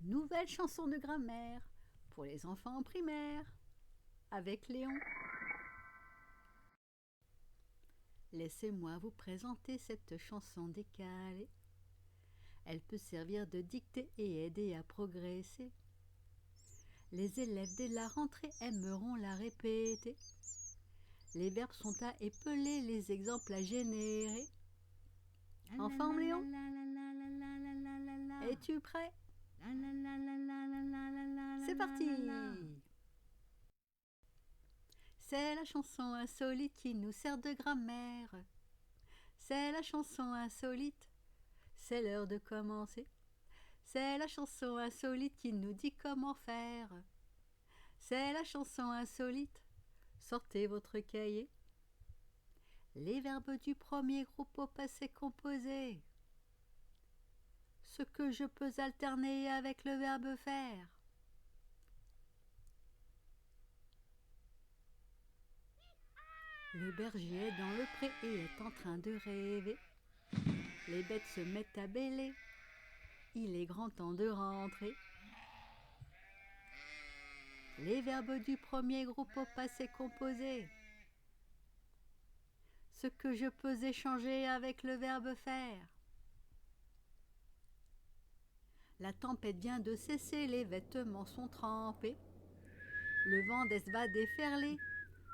Nouvelle chanson de grammaire pour les enfants en primaire avec Léon. Laissez-moi vous présenter cette chanson décalée. Elle peut servir de dictée et aider à progresser. Les élèves dès la rentrée aimeront la répéter. Les verbes sont à épeler, les exemples à générer. En forme, Léon? Es-tu prêt? C'est parti! C'est la chanson insolite qui nous sert de grammaire. C'est la chanson insolite, c'est l'heure de commencer. C'est la chanson insolite qui nous dit comment faire. C'est la chanson insolite, sortez votre cahier. Les verbes du premier groupe au passé composé. Ce que je peux alterner avec le verbe faire. Le berger est dans le pré et est en train de rêver. Les bêtes se mettent à bêler. Il est grand temps de rentrer. Les verbes du premier groupe au passé composé. Ce que je peux échanger avec le verbe faire. La tempête vient de cesser, les vêtements sont trempés. Le vent d'est va déferler,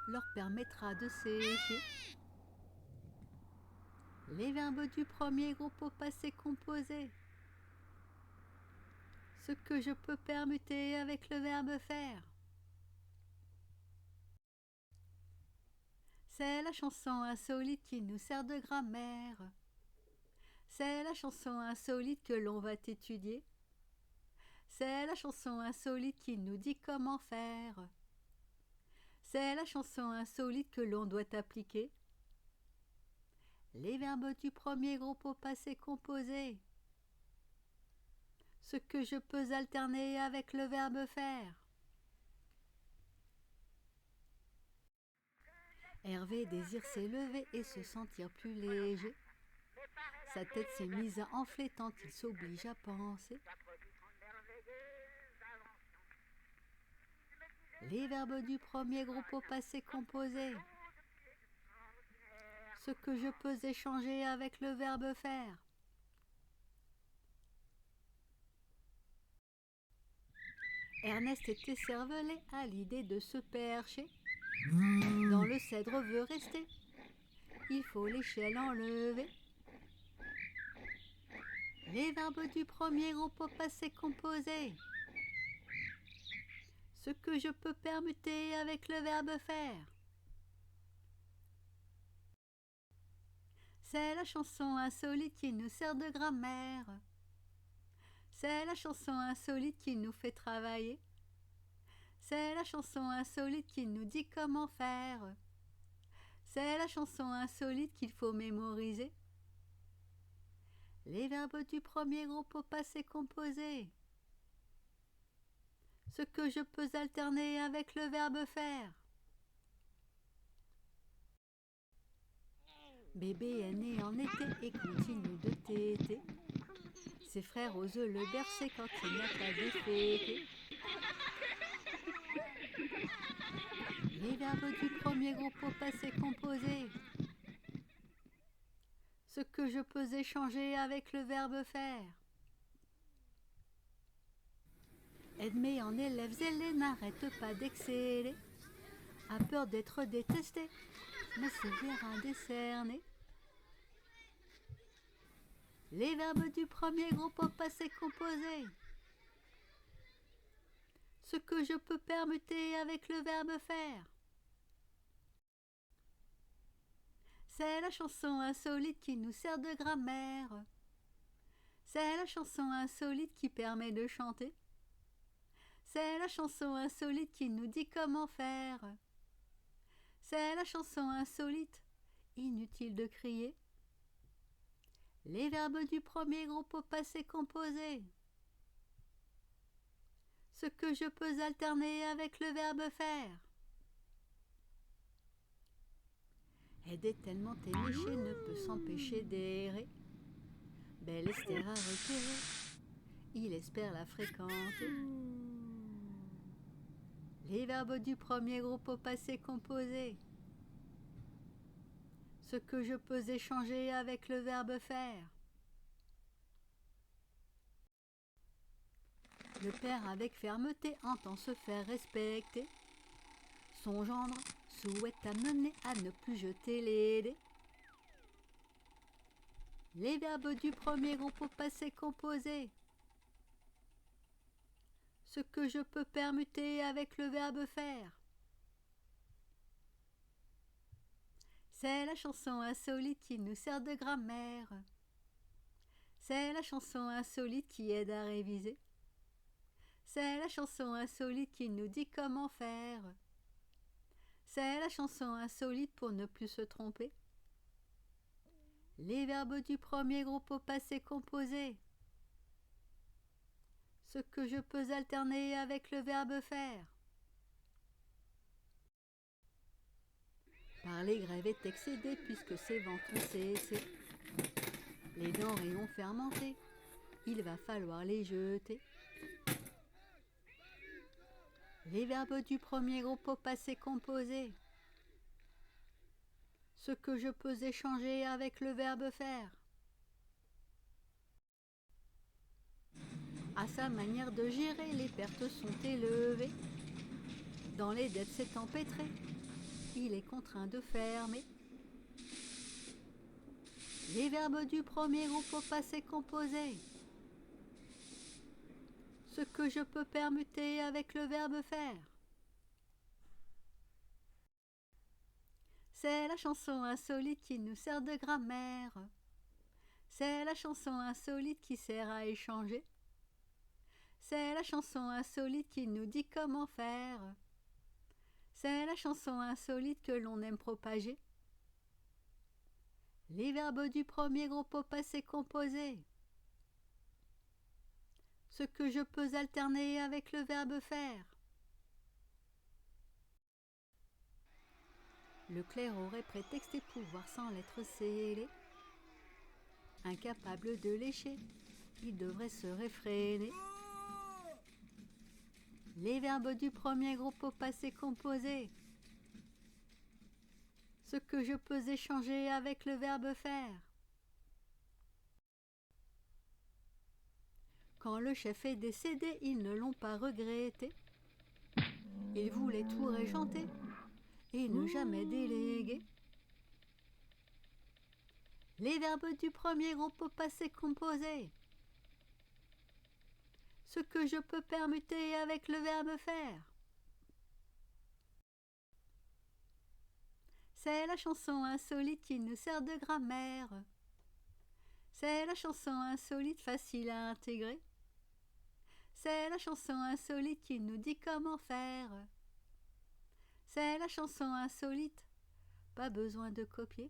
leur permettra de sécher. Les verbes du premier groupe au passé composé. Ce que je peux permuter avec le verbe faire. C'est la chanson insolite qui nous sert de grammaire. C'est la chanson insolite que l'on va étudier. C'est la chanson insolite qui nous dit comment faire. C'est la chanson insolite que l'on doit appliquer. Les verbes du premier groupe au passé composé. Ce que je peux alterner avec le verbe faire. Hervé désire s'élever et se sentir plus léger. Sa tête s'est mise à enfler tant il s'oblige à penser. Les verbes du premier groupe au passé composé. Ce que je peux échanger avec le verbe faire. Ernest est écervelé à l'idée de se percher. Dans le cèdre veut rester. Il faut l'échelle enlever. Les verbes du premier groupe au passé composé. Ce que je peux permuter avec le verbe faire. C'est la chanson insolite qui nous sert de grammaire. C'est la chanson insolite qui nous fait travailler. C'est la chanson insolite qui nous dit comment faire. C'est la chanson insolite qu'il faut mémoriser. Les verbes du premier groupe au passé composé. Ce que je peux alterner avec le verbe faire. Bébé est né en été et continue de téter. Ses frères osent le bercer quand il n'a pas déféqué. Les verbes du premier groupe au passé composé. Ce que je peux échanger avec le verbe faire. Edmé en élève zélé n'arrête pas d'exceller. A peur d'être détesté, mais se verra décerné. Les verbes du premier groupe au passé composé. Ce que je peux permuter avec le verbe faire. C'est la chanson insolite qui nous sert de grammaire. C'est la chanson insolite qui permet de chanter. C'est la chanson insolite qui nous dit comment faire. C'est la chanson insolite, inutile de crier. Les verbes du premier groupe au passé composé. Ce que je peux alterner avec le verbe faire. Ed est tellement éméché, ne peut s'empêcher d'errer. Belle Esther a repéré il espère la fréquenter. Les verbes du premier groupe au passé composé. Ce que je peux échanger avec le verbe faire. Le père avec fermeté entend se faire respecter. Son gendre souhaite amener à ne plus jeter les dés. Les verbes du premier groupe au passé composé. Ce que je peux permuter avec le verbe faire. C'est la chanson insolite qui nous sert de grammaire. C'est la chanson insolite qui aide à réviser. C'est la chanson insolite qui nous dit comment faire. C'est la chanson insolite pour ne plus se tromper. Les verbes du premier groupe au passé composé. Ce que je peux alterner avec le verbe faire. Par les grèves est excédé puisque ses ventes ont cessé. Les denrées ont fermenté, il va falloir les jeter. Les verbes du premier groupe au passé composé. Ce que je peux échanger avec le verbe faire. À sa manière de gérer, les pertes sont élevées. Dans les dettes s'est empêtré, il est contraint de fermer. Les verbes du premier groupe au passé composé. Ce que je peux permuter avec le verbe faire. C'est la chanson insolite qui nous sert de grammaire. C'est la chanson insolite qui sert à échanger. C'est la chanson insolite qui nous dit comment faire. C'est la chanson insolite que l'on aime propager. Les verbes du premier groupe au passé composé. Ce que je peux alterner avec le verbe faire. Le clerc aurait prétexté pouvoir sans lettres scellées. Incapable de lécher, il devrait se réfréner. Les verbes du premier groupe au passé composé. Ce que je peux échanger avec le verbe faire. Quand le chef est décédé, ils ne l'ont pas regretté. Ils voulaient tout régenter et ne jamais déléguer. Les verbes du premier groupe au passé composé. Ce que je peux permuter avec le verbe faire. C'est la chanson insolite qui nous sert de grammaire. C'est la chanson insolite facile à intégrer. C'est la chanson insolite qui nous dit comment faire. C'est la chanson insolite, pas besoin de copier.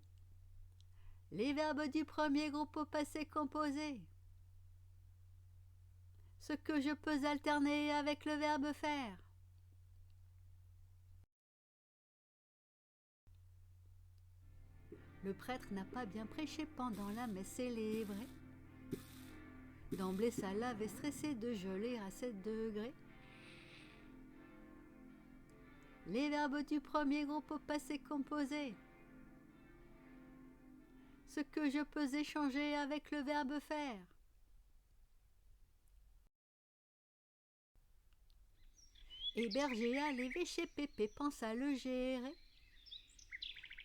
Les verbes du premier groupe au passé composé. Ce que je peux alterner avec le verbe faire. Le prêtre n'a pas bien prêché pendant la messe célébrée. D'emblée, ça l'avait stressé de geler à 7 degrés. Les verbes du premier groupe au passé composé. Ce que je peux échanger avec le verbe faire. Héberger à l'évêché, Pépé pense à le gérer.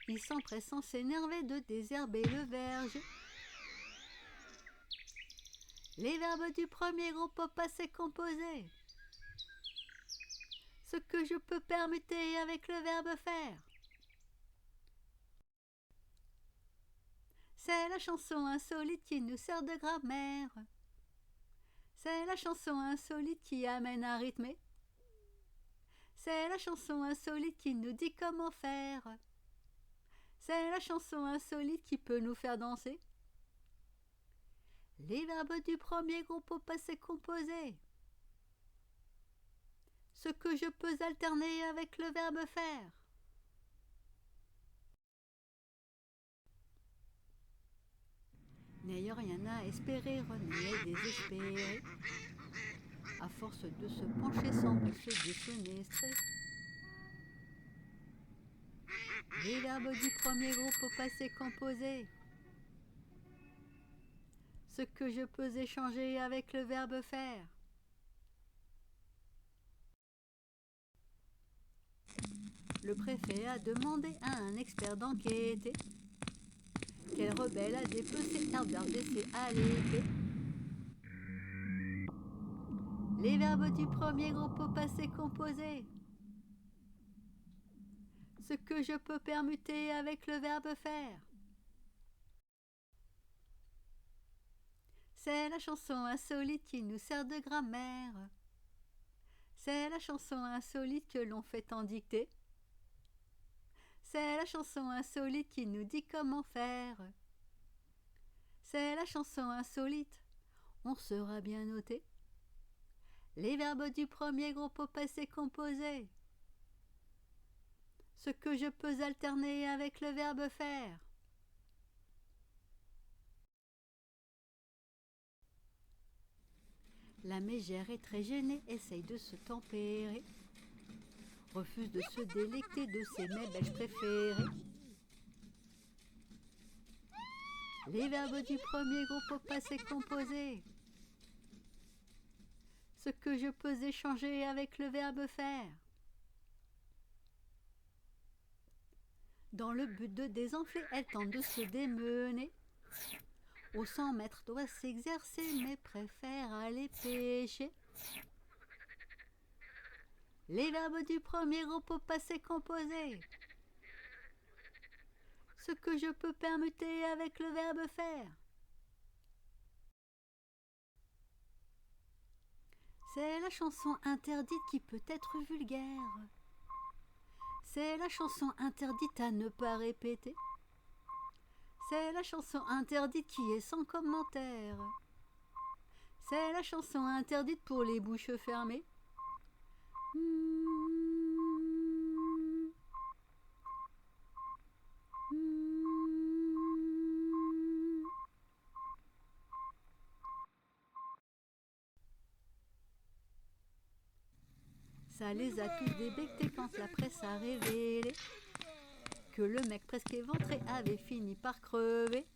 Il s'empresse sans s'énerver de désherber le verger. Les verbes du premier groupe au passé composé. Ce que je peux permuter avec le verbe faire. C'est la chanson insolite qui nous sert de grammaire. C'est la chanson insolite qui amène à rythmer. C'est la chanson insolite qui nous dit comment faire. C'est la chanson insolite qui peut nous faire danser. Les verbes du premier groupe au passé composé. Ce que je peux alterner avec le verbe faire. N'ayant rien à espérer, René est désespéré. À force de se pencher, semble se défenestrer. Les verbes du premier groupe au passé composé. Ce que je peux échanger avec le verbe faire. Le préfet a demandé à un expert d'enquêter. Quel rebelle a dépecé Herbert blessé à l'épée. Les verbes du premier groupe au passé composé. Ce que je peux permuter avec le verbe faire. C'est la chanson insolite qui nous sert de grammaire. C'est la chanson insolite que l'on fait en dictée. C'est la chanson insolite qui nous dit comment faire. C'est la chanson insolite, on sera bien noté. Les verbes du premier groupe au passé composé. Ce que je peux alterner avec le verbe faire. La mégère est très gênée, essaye de se tempérer. Refuse de se délecter de ses mets belges préférés. Les verbes du premier groupe au passé composé. Ce que je peux échanger avec le verbe faire. Dans le but de désenfler, elle tente de se démener. Au 100 mètres doit s'exercer, mais préfère aller pêcher. Les verbes du premier groupe au passé composé. Ce que je peux permuter avec le verbe faire. C'est la chanson interdite qui peut être vulgaire. C'est la chanson interdite à ne pas répéter. C'est la chanson interdite qui est sans commentaire. C'est la chanson interdite pour les bouches fermées. Ça les a tous débectés quand la presse a révélé que le mec presque éventré avait fini par crever.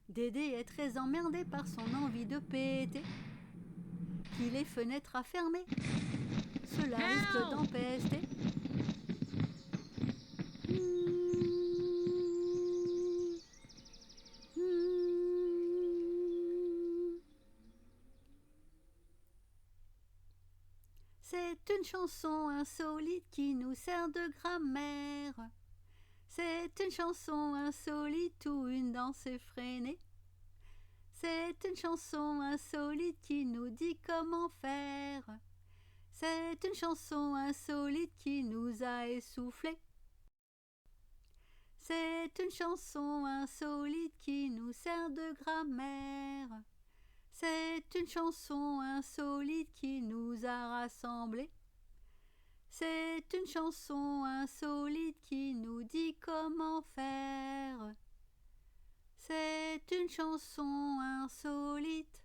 Dédé est très emmerdé par son envie de péter. Qu'il les fenêtres à fermer, cela risque d'empester. C'est une chanson insolite qui nous sert de grammaire. C'est une chanson insolite où une danse effrénée. C'est une chanson insolite qui nous dit comment faire. C'est une chanson insolite qui nous a essoufflés. C'est une chanson insolite qui nous sert de grammaire. C'est une chanson insolite qui nous a rassemblés. C'est une chanson insolite qui nous dit comment faire. C'est une chanson insolite,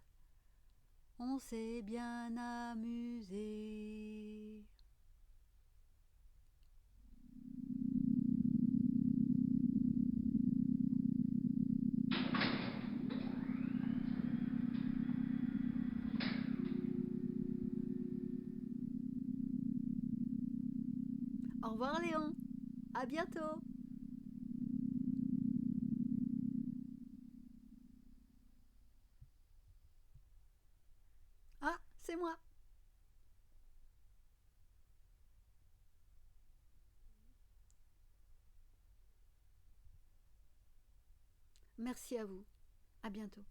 on s'est bien amusé. Au revoir Léon, à bientôt. Ah, c'est moi. Merci à vous. À bientôt.